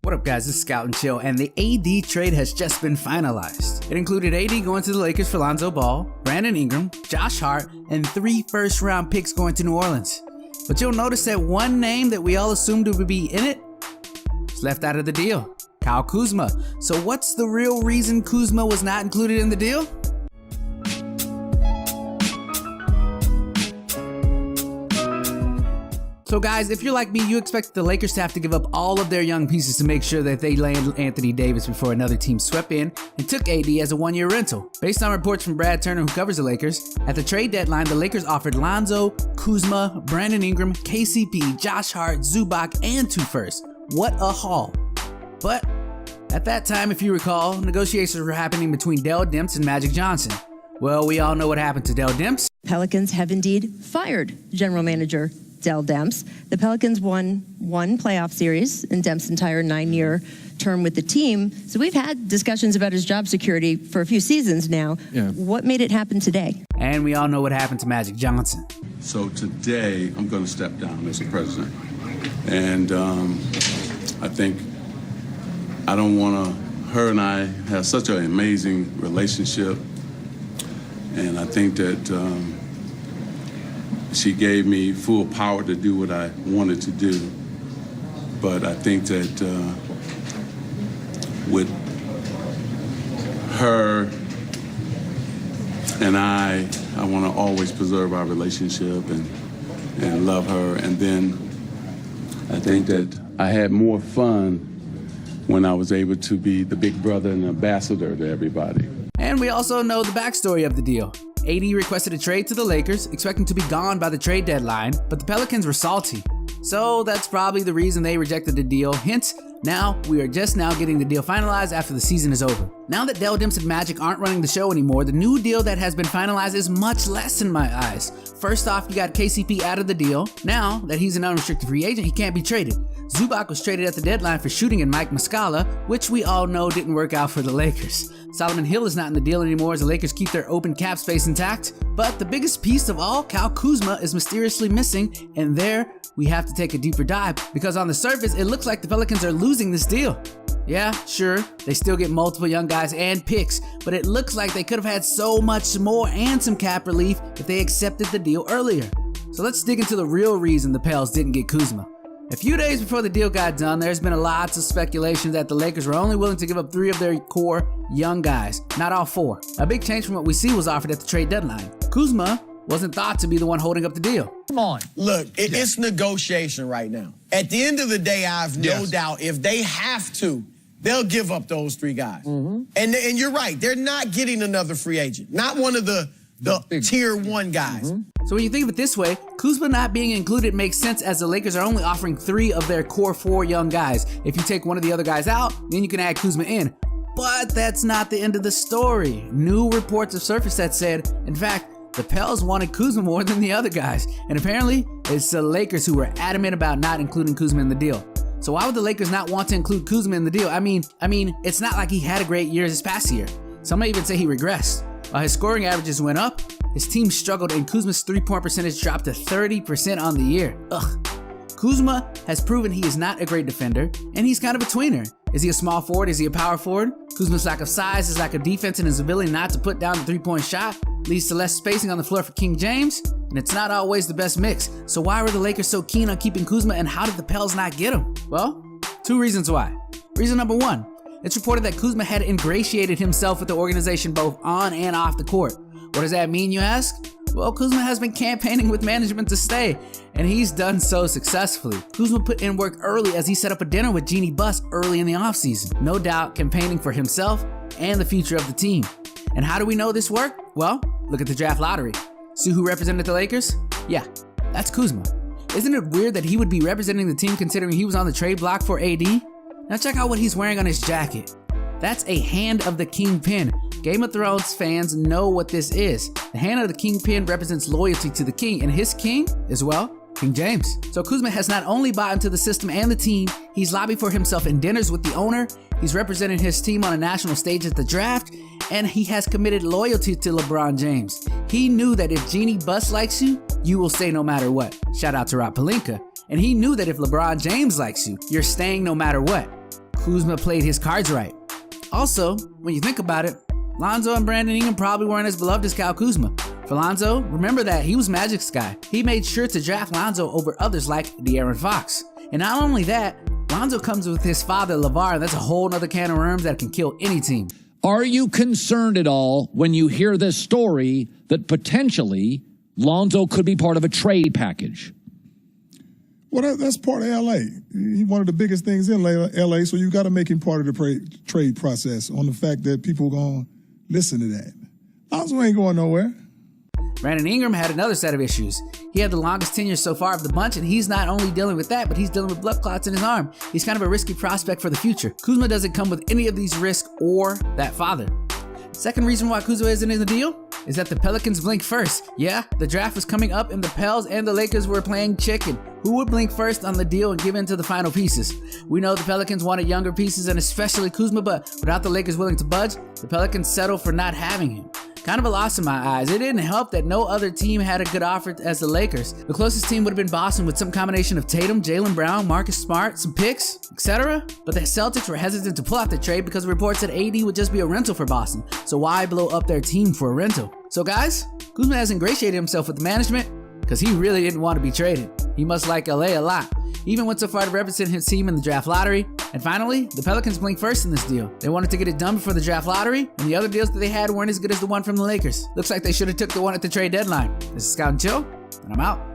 What up guys, this is Scout and Chill, and the AD trade has just been finalized. It included AD going to the Lakers for Lonzo Ball, Brandon Ingram, Josh Hart, and 3 first-round picks going to New Orleans. But you'll notice that one name that we all assumed would be in it is left out of the deal, Kyle Kuzma. So what's the real reason Kuzma was not included in the deal? So guys, if you're like me, you expect the Lakers to have to give up all of their young pieces to make sure that they land Anthony Davis before another team swept in and took AD as a one-year rental. Based on reports from Brad Turner, who covers the Lakers, at the trade deadline, the Lakers offered Lonzo, Kuzma, Brandon Ingram, KCP, Josh Hart, Zubac, and 2 firsts. What a haul. But at that time, if you recall, negotiations were happening between Dell Demps and Magic Johnson. Well, we all know what happened to Dell Demps. Pelicans have indeed fired general manager Dell Demps. The Pelicans won 1 playoff series in Demps' entire 9-year term with the team. So we've had discussions about his job security for a few seasons now. Yeah. What made it happen today? And we all know what happened to Magic Johnson. So today, I'm going to step down as the president. And I think I don't want to, her and I have such an amazing relationship. And I think that she gave me full power to do what I wanted to do. But I think that with her and I want to always preserve our relationship and love her. And then I think that I had more fun when I was able to be the big brother and ambassador to everybody. And we also know the backstory of the deal. AD requested a trade to the Lakers, expecting to be gone by the trade deadline, but the Pelicans were salty. So that's probably the reason they rejected the deal. Hence, now we are just now getting the deal finalized after the season is over. Now that Dell Demps and Magic aren't running the show anymore, the new deal that has been finalized is much less in my eyes. First off, you got KCP out of the deal. Now that he's an unrestricted free agent, he can't be traded. Zubac was traded at the deadline for shooting and Mike Muscala, which we all know didn't work out for the Lakers. Solomon Hill is not in the deal anymore as the Lakers keep their open cap space intact. But the biggest piece of all, Kyle Kuzma, is mysteriously missing, and there we have to take a deeper dive because on the surface, it looks like the Pelicans are losing this deal. Yeah, sure, they still get multiple young guys and picks, but it looks like they could have had so much more and some cap relief if they accepted the deal earlier. So let's dig into the real reason the Pels didn't get Kuzma. A few days before the deal got done, there's been lots of speculation that the Lakers were only willing to give up 3 of their core young guys, not all 4. A big change from what we see was offered at the trade deadline. Kuzma wasn't thought to be the one holding up the deal. Come on. Look, it's negotiation right now. At the end of the day, I have no doubt if they have to, they'll give up those 3 guys. Mm-hmm. And you're right, they're not getting another free agent. Not one of the tier 1 guys. Mm-hmm. So when you think of it this way, Kuzma not being included makes sense as the Lakers are only offering 3 of their core 4 young guys. If you take one of the other guys out, then you can add Kuzma in. But that's not the end of the story. New reports have surfaced that said, in fact, the Pels wanted Kuzma more than the other guys. And apparently, it's the Lakers who were adamant about not including Kuzma in the deal. So why would the Lakers not want to include Kuzma in the deal? I mean, it's not like he had a great year this past year. Some may even say he regressed. While his scoring averages went up, his team struggled and Kuzma's 3-point percentage dropped to 30% on the year. Ugh. Kuzma has proven he is not a great defender, and he's kind of a tweener. Is he a small forward? Is he a power forward? Kuzma's lack of size, his lack of defense, and his ability not to put down the 3-point shot leads to less spacing on the floor for King James, and it's not always the best mix. So why were the Lakers so keen on keeping Kuzma, and how did the Pels not get him? Well, 2 reasons why. Reason number 1, it's reported that Kuzma had ingratiated himself with the organization both on and off the court. What does that mean, you ask? Well, Kuzma has been campaigning with management to stay, and he's done so successfully. Kuzma put in work early as he set up a dinner with Jeannie Buss early in the offseason. No doubt campaigning for himself and the future of the team. And how do we know this worked? Well, look at the draft lottery. See who represented the Lakers? Yeah, that's Kuzma. Isn't it weird that he would be representing the team considering he was on the trade block for AD? Now check out what he's wearing on his jacket. That's a Hand of the Kingpin. Game of Thrones fans know what this is. The Hand of the Kingpin represents loyalty to the king, and his king is, well, King James. So Kuzma has not only bought into the system and the team, he's lobbied for himself in dinners with the owner, he's represented his team on a national stage at the draft, and he has committed loyalty to LeBron James. He knew that if Jeannie Buss likes you, you will stay no matter what. Shout out to Rob Pelinka. And he knew that if LeBron James likes you, you're staying no matter what. Kuzma played his cards right. Also, when you think about it, Lonzo and Brandon Ingram probably weren't as beloved as Kyle Kuzma. For Lonzo, remember that he was Magic's guy. He made sure to draft Lonzo over others like De'Aaron Fox. And not only that, Lonzo comes with his father, LeVar, and that's a whole nother can of worms that can kill any team. Are you concerned at all when you hear this story that potentially Lonzo could be part of a trade package? Well, that's part of L.A. He's one of the biggest things in L.A., so you got to make him part of the trade process on the fact that people are going to listen to that. Lonzo ain't going nowhere. Brandon Ingram had another set of issues. He had the longest tenure so far of the bunch, and he's not only dealing with that, but he's dealing with blood clots in his arm. He's kind of a risky prospect for the future. Kuzma doesn't come with any of these risks or that father. Second reason why Kuzma isn't in the deal is that the Pelicans blink first. Yeah, the draft was coming up and the Pels and the Lakers were playing chicken. Who would blink first on the deal and give in to the final pieces? We know the Pelicans wanted younger pieces and especially Kuzma, but without the Lakers willing to budge, the Pelicans settled for not having him. Kind of a loss in my eyes. It didn't help that no other team had a good offer as the Lakers. The closest team would have been Boston with some combination of Tatum, Jaylen Brown, Marcus Smart, some picks, etc. But the Celtics were hesitant to pull out the trade because reports said AD would just be a rental for Boston. So why blow up their team for a rental? So guys, Kuzma has ingratiated himself with the management because he really didn't want to be traded. He must like LA a lot. He even went so far to represent his team in the draft lottery. And finally, the Pelicans blinked first in this deal. They wanted to get it done before the draft lottery, and the other deals that they had weren't as good as the one from the Lakers. Looks like they should have took the one at the trade deadline. This is Scout and Chill, and I'm out.